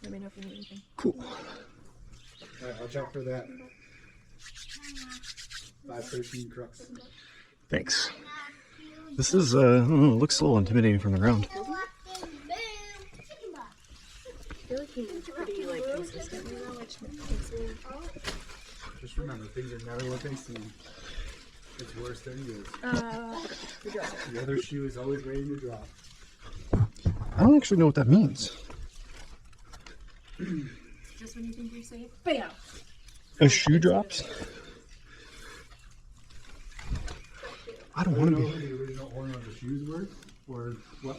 Let me know if you need anything. Cool. Alright, watch out for that. 513 crux. Thanks. This is, I don't know, it looks a little intimidating from the ground. I feel like he's pretty, like, consistent, you know, which makes me... Just remember, things are never what they seem. It's worse than it is. The other shoe is always ready to drop. I don't actually know what that means. Just when you think you're safe, bam! A shoe drops? I don't want to know be. who the original owner of the shoes were, or what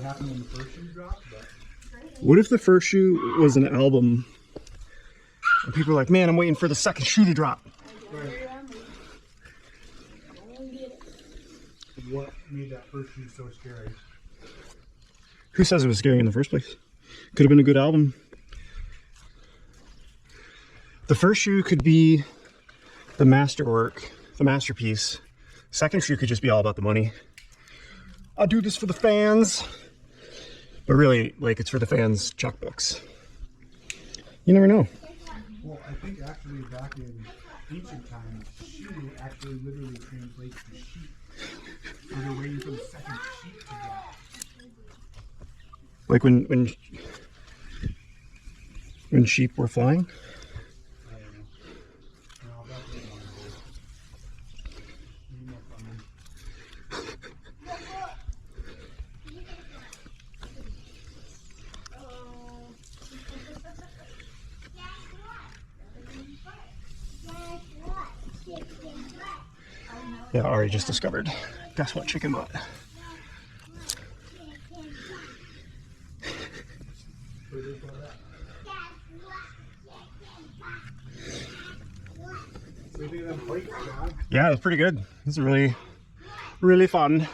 happened when the first shoe dropped, but... What if the first shoe was an album and people are like, man, I'm waiting for the second shoe to drop? What made that first shoe so scary? Who says it was scary in the first place? Could have been a good album. The first shoe could be the masterwork, the masterpiece. Second shoe could just be all about the money. I'll do this for the fans. But really, like, it's for the fans' checkbooks. You never know. Well, I think actually back in ancient times, shoe actually literally translates to sheep. So they're waiting for the second sheep to drop. Like when sheep were flying. I don't know. No, that's what I want to do. Yeah, Ari just discovered. Guess what? Chicken butt. Yeah, it was pretty good. This is really, really fun.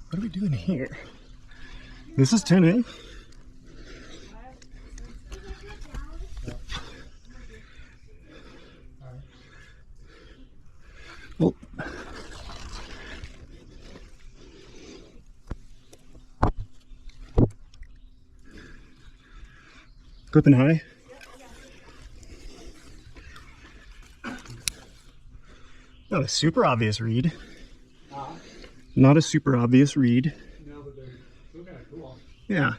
What are we doing here? This is 10A. Well, gripping high. Not a super obvious read. Not a super obvious read. No, but they're still kind of cool. Yeah.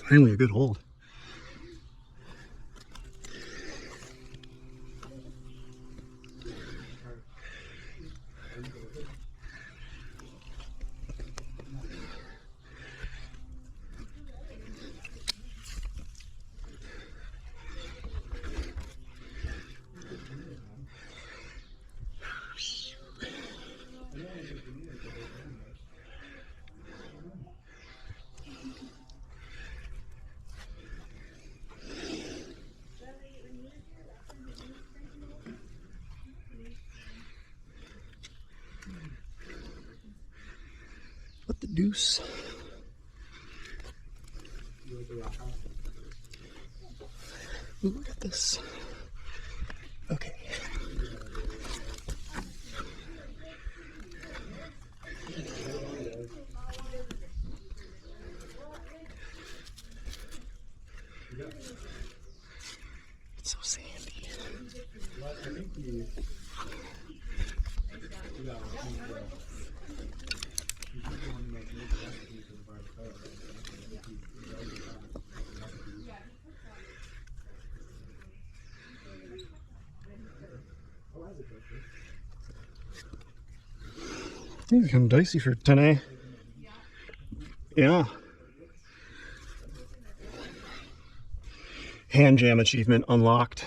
Finally a good hold. What the deuce? Ooh, look at this. Okay. These are kind of dicey for 10A. Yeah. Hand jam achievement unlocked.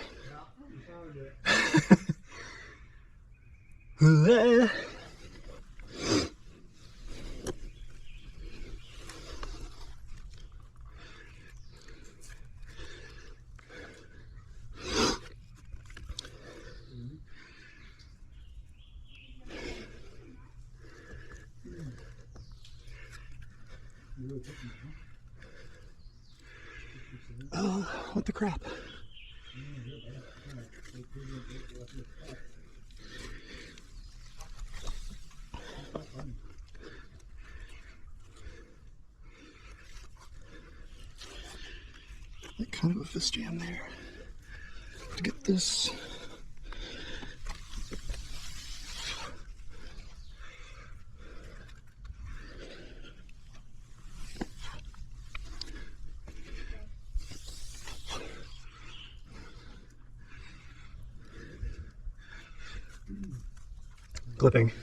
Oh, what the crap? Like kind of a fist jam there to get this. Clipping.